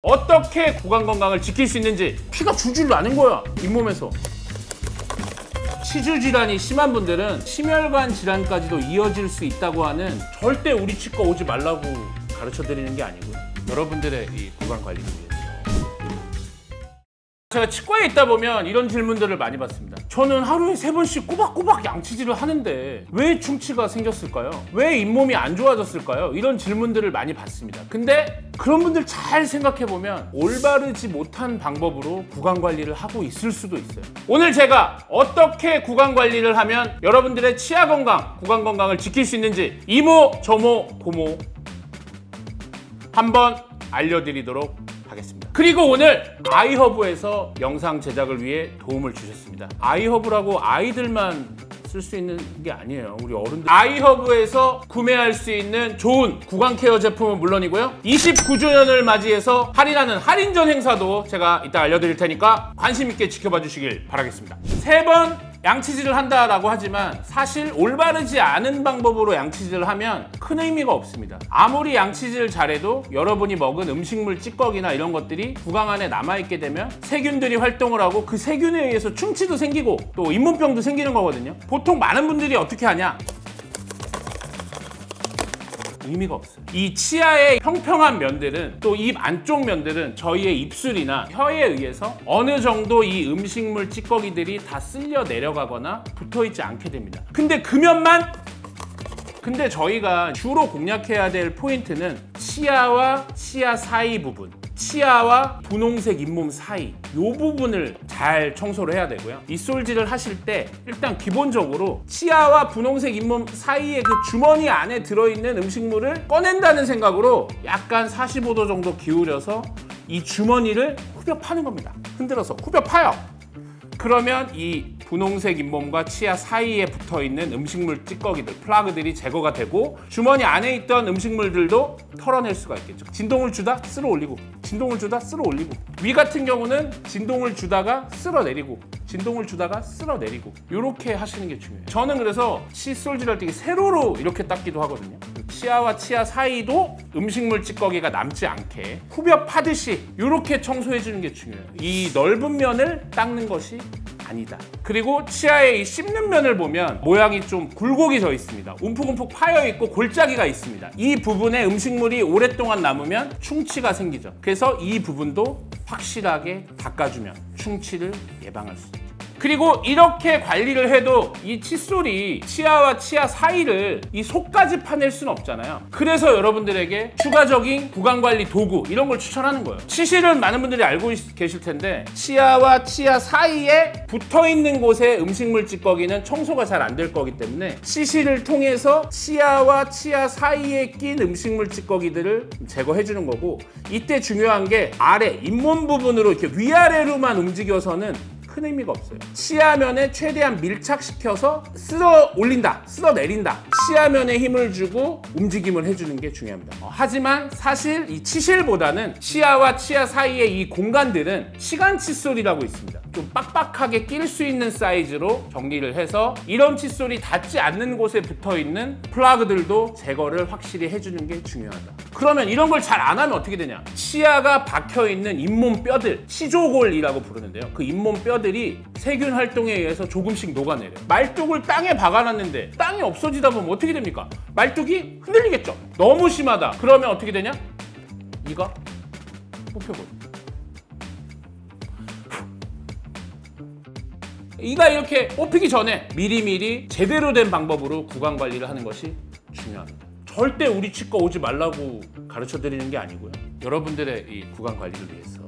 어떻게 구강 건강을 지킬 수 있는지 피가 줄줄 나는 거야, 잇몸에서. 치주 질환이 심한 분들은 심혈관 질환까지도 이어질 수 있다고 하는, 절대 우리 치과 오지 말라고 가르쳐 드리는 게 아니고요, 여러분들의 이 구강 관리를 위해서. 제가 치과에 있다 보면 이런 질문들을 많이 받습니다. 저는 하루에 3번씩 꼬박꼬박 양치질을 하는데 왜 충치가 생겼을까요? 왜 잇몸이 안 좋아졌을까요? 이런 질문들을 많이 받습니다. 근데 그런 분들 잘 생각해보면 올바르지 못한 방법으로 구강 관리를 하고 있을 수도 있어요. 오늘 제가 어떻게 구강 관리를 하면 여러분들의 치아 건강, 구강 건강을 지킬 수 있는지 이모, 저모, 고모 한번 알려드리도록 하겠습니다. 그리고 오늘 아이허브에서 영상 제작을 위해 도움을 주셨습니다. 아이허브라고 아이들만 쓸 수 있는 게 아니에요. 우리 어른들. 아이허브에서 구매할 수 있는 좋은 구강 케어 제품은 물론이고요, 29주년을 맞이해서 할인하는 할인전 행사도 제가 이따 알려드릴 테니까 관심 있게 지켜봐 주시길 바라겠습니다. 3번 양치질을 한다라고 하지만 사실 올바르지 않은 방법으로 양치질을 하면 큰 의미가 없습니다. 아무리 양치질을 잘해도 여러분이 먹은 음식물 찌꺼기나 이런 것들이 구강 안에 남아있게 되면 세균들이 활동을 하고 그 세균에 의해서 충치도 생기고 또 잇몸병도 생기는 거거든요. 보통 많은 분들이 어떻게 하냐? 의미가 없어요. 이 치아의 평평한 면들은, 또 입 안쪽 면들은 저희의 입술이나 혀에 의해서 어느 정도 이 음식물 찌꺼기들이 다 쓸려 내려가거나 붙어있지 않게 됩니다. 근데 그 면만, 근데 저희가 주로 공략해야 될 포인트는 치아와 치아 사이 부분, 치아와 분홍색 잇몸 사이, 이 부분을 잘 청소를 해야 되고요. 입솔질을 하실 때 일단 기본적으로 치아와 분홍색 잇몸 사이의 그 주머니 안에 들어있는 음식물을 꺼낸다는 생각으로 약간 45도 정도 기울여서 이 주머니를 후벼 파는 겁니다. 흔들어서 후벼 파요. 그러면 이 분홍색 잇몸과 치아 사이에 붙어있는 음식물 찌꺼기들, 플라그들이 제거가 되고 주머니 안에 있던 음식물들도 털어낼 수가 있겠죠. 진동을 주다 쓸어 올리고, 진동을 주다 쓸어 올리고, 위 같은 경우는 진동을 주다가 쓸어 내리고, 진동을 주다가 쓸어 내리고, 이렇게 하시는 게 중요해요. 저는 그래서 칫솔질할 때 세로로 이렇게 닦기도 하거든요. 치아와 치아 사이도 음식물 찌꺼기가 남지 않게 후벼 파듯이 이렇게 청소해 주는 게 중요해요. 이 넓은 면을 닦는 것이 아니다. 그리고 치아의 이 씹는 면을 보면 모양이 좀 굴곡이 져 있습니다. 움푹움푹 파여 있고 골짜기가 있습니다. 이 부분에 음식물이 오랫동안 남으면 충치가 생기죠. 그래서 이 부분도 확실하게 닦아주면 충치를 예방할 수 있죠. 그리고 이렇게 관리를 해도 이 칫솔이 치아와 치아 사이를 이 속까지 파낼 수는 없잖아요. 그래서 여러분들에게 추가적인 구강관리 도구, 이런 걸 추천하는 거예요. 치실은 많은 분들이 알고 계실 텐데 치아와 치아 사이에 붙어있는 곳에 음식물 찌꺼기는 청소가 잘 안 될 거기 때문에 치실을 통해서 치아와 치아 사이에 낀 음식물 찌꺼기들을 제거해 주는 거고, 이때 중요한 게 아래 잇몸 부분으로 이렇게 위아래로만 움직여서는 큰 의미가 없어요. 치아면에 최대한 밀착시켜서 쓸어 올린다, 쓸어 내린다, 치아면에 힘을 주고 움직임을 해주는 게 중요합니다. 하지만 사실 이 치실보다는 치아와 치아 사이의 이 공간들은 시간 칫솔이라고 있습니다. 좀 빡빡하게 낄 수 있는 사이즈로 정리를 해서 이런 칫솔이 닿지 않는 곳에 붙어있는 플라그들도 제거를 확실히 해주는 게 중요하다. 그러면 이런 걸 잘 안 하면 어떻게 되냐? 치아가 박혀있는 잇몸 뼈들, 치조골이라고 부르는데요. 그 잇몸 뼈들이 세균 활동에 의해서 조금씩 녹아내려요. 말뚝을 땅에 박아놨는데 땅이 없어지다 보면 어떻게 됩니까? 말뚝이 흔들리겠죠? 너무 심하다. 그러면 어떻게 되냐? 이가 뽑혀버려요. 이가 이렇게 뽑히기 전에 미리미리 제대로 된 방법으로 구강 관리를 하는 것이 중요합니다. 절대 우리 치과 오지 말라고 가르쳐 드리는 게 아니고요, 여러분들의 이 구강 관리를 위해서.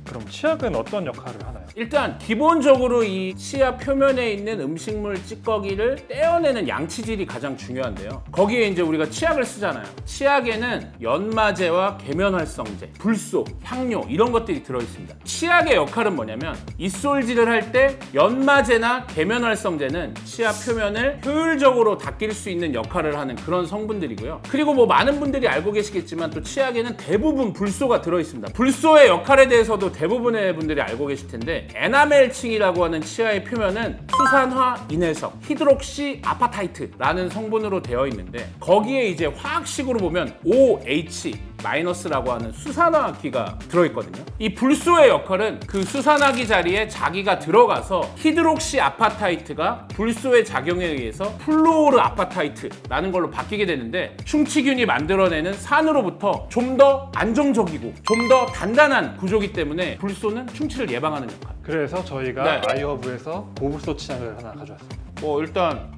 그럼 치약은 어떤 역할을 하나요? 일단 기본적으로 이 치아 표면에 있는 음식물 찌꺼기를 떼어내는 양치질이 가장 중요한데요, 거기에 이제 우리가 치약을 쓰잖아요. 치약에는 연마제와 계면활성제, 불소, 향료 이런 것들이 들어있습니다. 치약의 역할은 뭐냐면 입솔질을 할 때 연마제나 계면활성제는 치아 표면을 효율적으로 닦일 수 있는 역할을 하는 그런 성분들이고요. 그리고 뭐 많은 분들이 알고 계시겠지만 또 치약에는 대부분 불소가 들어있습니다. 불소의 역할에 대해서도 대부분의 분들이 알고 계실 텐데 에나멜층이라고 하는 치아의 표면은 수산화 인해석, 히드록시 아파타이트라는 성분으로 되어 있는데 거기에 이제 화학식으로 보면 OH 마이너스라고 하는 수산화기가 들어있거든요. 이 불소의 역할은 그 수산화기 자리에 자기가 들어가서 히드록시 아파타이트가 불소의 작용에 의해서 플루오르 아파타이트라는 걸로 바뀌게 되는데 충치균이 만들어내는 산으로부터 좀 더 안정적이고 좀 더 단단한 구조기 때문에 불소는 충치를 예방하는 역할. 그래서 저희가 네. 아이허브에서 고불소 치약을 하나 가져왔습니다. 일단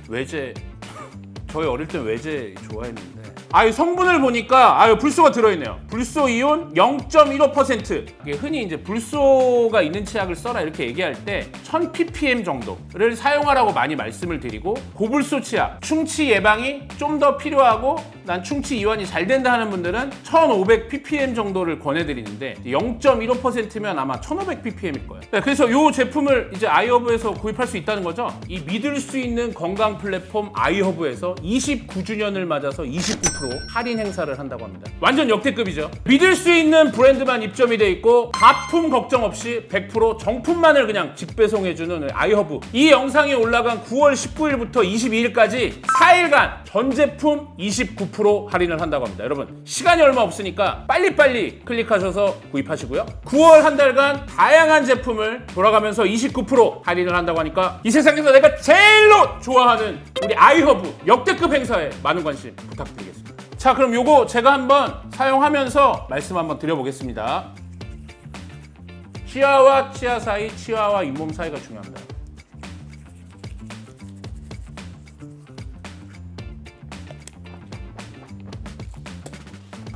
외제 저희 어릴 땐 외제 좋아했는데 이 성분을 보니까 불소가 들어있네요. 불소 이온 0.15%. 이게 흔히 이제 불소가 있는 치약을 써라 이렇게 얘기할 때 1000ppm 정도를 사용하라고 많이 말씀을 드리고 고불소 치약, 충치 예방이 좀 더 필요하고 난 충치 이완이 잘 된다 하는 분들은 1500ppm 정도를 권해드리는데 0.15%면 아마 1500ppm일 거예요. 그래서 이 제품을 이제 아이허브에서 구입할 수 있다는 거죠. 이 믿을 수 있는 건강 플랫폼 아이허브에서 29주년을 맞아서 29% 할인 행사를 한다고 합니다. 완전 역대급이죠. 믿을 수 있는 브랜드만 입점이 돼 있고 가품 걱정 없이 100% 정품만을 그냥 직배송해주는 아이허브. 이 영상이 올라간 9월 19일부터 22일까지 4일간 전 제품 29% 할인을 한다고 합니다. 여러분 시간이 얼마 없으니까 빨리빨리 클릭하셔서 구입하시고요. 9월 한 달간 다양한 제품을 돌아가면서 29% 할인을 한다고 하니까 이 세상에서 내가 제일로 좋아하는 우리 아이허브 역대급 행사에 많은 관심 부탁드리겠습니다. 자, 그럼 요거 제가 한번 사용하면서 말씀 한번 드려보겠습니다. 치아와 치아 사이, 치아와 잇몸 사이가 중요합니다.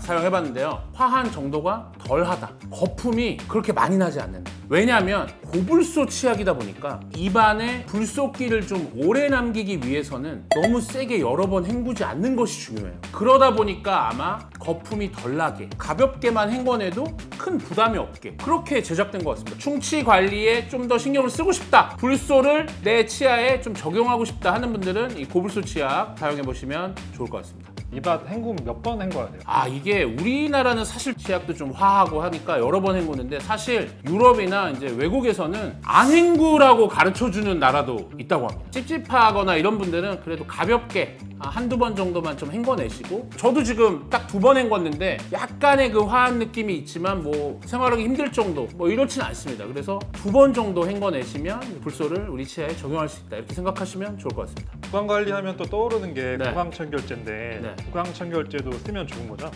사용해봤는데요. 화한 정도가 덜하다. 거품이 그렇게 많이 나지 않는다. 왜냐하면 고불소 치약이다 보니까 입안에 불소기를 좀 오래 남기기 위해서는 너무 세게 여러 번 헹구지 않는 것이 중요해요. 그러다 보니까 아마 거품이 덜 나게 가볍게만 헹궈내도 큰 부담이 없게 그렇게 제작된 것 같습니다. 충치 관리에 좀 더 신경을 쓰고 싶다, 불소를 내 치아에 좀 적용하고 싶다 하는 분들은 이 고불소 치약 사용해보시면 좋을 것 같습니다. 입안 헹굼 몇 번 헹궈야 돼요? 이게 우리나라는 사실 치약도 좀 화하고 하니까 여러 번 헹구는데 사실 유럽이나 이제 외국에서는 안 헹구라고 가르쳐주는 나라도 있다고 합니다. 찝찝하거나 이런 분들은 그래도 가볍게 한두 번 정도만 좀 헹궈내시고, 저도 지금 딱 2번 헹궜는데 약간의 그 화한 느낌이 있지만 뭐 생활하기 힘들 정도 뭐 이렇진 않습니다. 그래서 2번 정도 헹궈내시면 불소를 우리 치아에 적용할 수 있다 이렇게 생각하시면 좋을 것 같습니다. 구강 관리하면 또 떠오르는 게 네. 구강청결제인데 네. 구강청결제도 쓰면 좋은 거죠?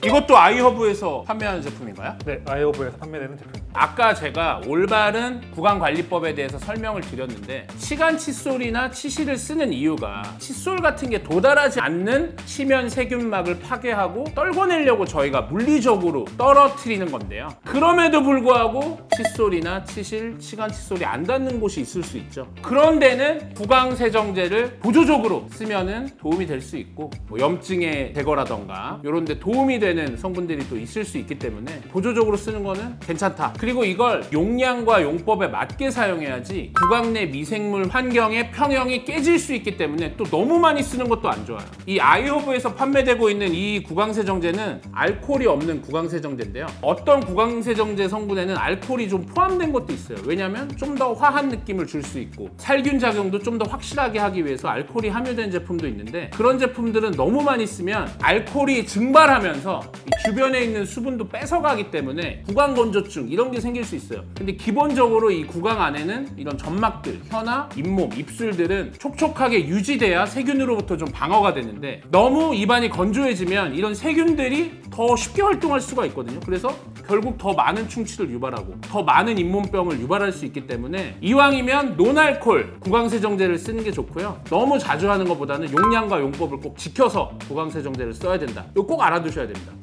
이것도 아이허브에서 판매하는 제품인가요? 네, 아이허브에서 판매되는 제품입니다. 아까 제가 올바른 구강관리법에 대해서 설명을 드렸는데 치간 칫솔이나 치실을 쓰는 이유가 칫솔 같은 게 도달하지 않는 치면 세균막을 파괴하고 떨궈내려고 저희가 물리적으로 떨어뜨리는 건데요. 그럼에도 불구하고 칫솔이나 치실, 치간 칫솔이 안 닿는 곳이 있을 수 있죠. 그런 데는 구강세정제를 보조적으로 쓰면은 도움이 될 수 있고 뭐 염증의 제거라던가 이런 데 도움이 되는 성분들이 또 있을 수 있기 때문에 보조적으로 쓰는 거는 괜찮다. 그리고 이걸 용량과 용법에 맞게 사용해야지 구강 내 미생물 환경의 평형이 깨질 수 있기 때문에 또 너무 많이 쓰는 것도 안 좋아요. 이 아이허브에서 판매되고 있는 이 구강세정제는 알코올이 없는 구강세정제인데요. 어떤 구강세정제 성분에는 알코올이 좀 포함된 것도 있어요. 왜냐하면 좀 더 화한 느낌을 줄 수 있고 살균 작용도 좀 더 확실하게 하기 위해서 알코올이 함유된 제품도 있는데 그런 제품들은 너무 많이 쓰면 알코올이 증발하면서 이 주변에 있는 수분도 뺏어가기 때문에 구강건조증 이런 게 생길 수 있어요. 근데 기본적으로 이 구강 안에는 이런 점막들, 혀나 잇몸, 입술들은 촉촉하게 유지돼야 세균으로부터 좀 방어가 되는데 너무 입안이 건조해지면 이런 세균들이 더 쉽게 활동할 수가 있거든요. 그래서 결국 더 많은 충치를 유발하고 더 많은 잇몸병을 유발할 수 있기 때문에 이왕이면 노알콜 구강세정제를 쓰는 게 좋고요. 너무 자주 하는 것보다는 용량과 용법을 꼭 지켜서 구강세정제를 써야 된다. 이거 꼭 알아두셔야 됩니다.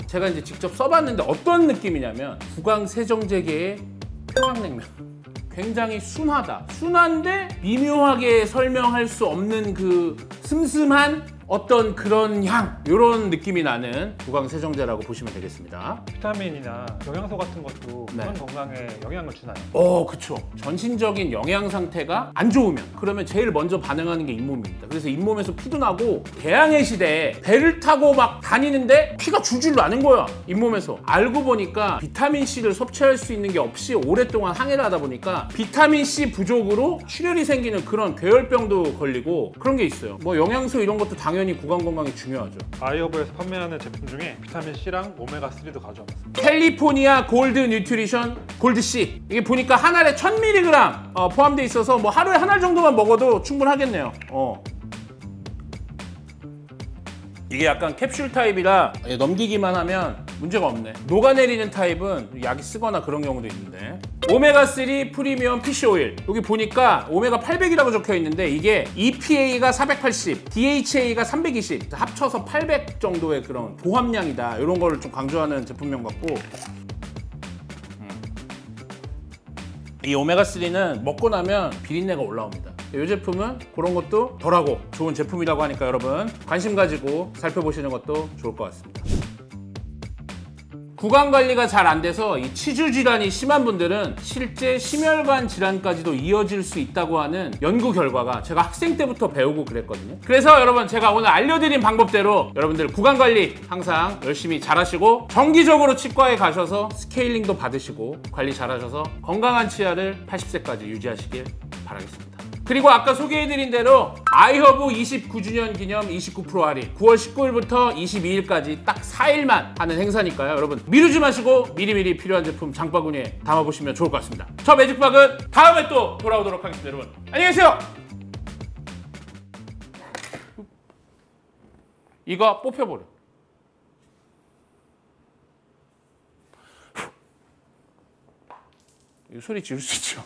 제가 이제 직접 써봤는데 어떤 느낌이냐면 구강세정제계의 평양냉면. 굉장히 순하다. 순한데 미묘하게 설명할 수 없는 그 슴슴한 어떤 그런 향 이런 느낌이 나는 구강 세정제라고 보시면 되겠습니다. 비타민이나 영양소 같은 것도 네. 건 건강에 영향을 주나요? 그쵸. 전신적인 영양 상태가 안 좋으면 그러면 제일 먼저 반응하는 게 잇몸입니다. 그래서 잇몸에서 피도 나고 개항의 시대에 배를 타고 막 다니는데 피가 줄줄 나는 거야. 잇몸에서. 알고 보니까 비타민C를 섭취할 수 있는 게 없이 오랫동안 항해를 하다 보니까 비타민C 부족으로 출혈이 생기는 그런 괴혈병도 걸리고 그런 게 있어요. 뭐 영양소 이런 것도 당연히 구강 건강에 중요하죠. 아이허브에서 판매하는 제품 중에 비타민C랑 오메가3도 가져와봤습니다. 캘리포니아 골드 뉴트리션 골드C 이게 보니까 한 알에 1000mg 포함되어 있어서 뭐 하루에 한 알 정도만 먹어도 충분하겠네요. 이게 약간 캡슐 타입이라 넘기기만 하면 문제가 없네. 녹아내리는 타입은 약이 쓰거나 그런 경우도 있는데 오메가3 프리미엄 피쉬 오일 여기 보니까 오메가 800이라고 적혀 있는데 이게 EPA가 480, DHA가 320 합쳐서 800 정도의 그런 고함량이다 이런 거를 좀 강조하는 제품명 같고 이 오메가3는 먹고 나면 비린내가 올라옵니다. 이 제품은 그런 것도 덜하고 좋은 제품이라고 하니까 여러분 관심 가지고 살펴보시는 것도 좋을 것 같습니다. 구강 관리가 잘 안 돼서 이 치주 질환이 심한 분들은 실제 심혈관 질환까지도 이어질 수 있다고 하는 연구 결과가 제가 학생 때부터 배우고 그랬거든요. 그래서 여러분 제가 오늘 알려드린 방법대로 여러분들 구강 관리 항상 열심히 잘 하시고 정기적으로 치과에 가셔서 스케일링도 받으시고 관리 잘 하셔서 건강한 치아를 80세까지 유지하시길 바라겠습니다. 그리고 아까 소개해드린 대로 아이허브 29주년 기념 29% 할인 9월 19일부터 22일까지 딱 4일만 하는 행사니까요. 여러분 미루지 마시고 미리미리 필요한 제품 장바구니에 담아보시면 좋을 것 같습니다. 저 매직박은 다음에 또 돌아오도록 하겠습니다. 여러분 안녕히 계세요. 이거 뽑혀버려. 이 소리 지을 수 있죠.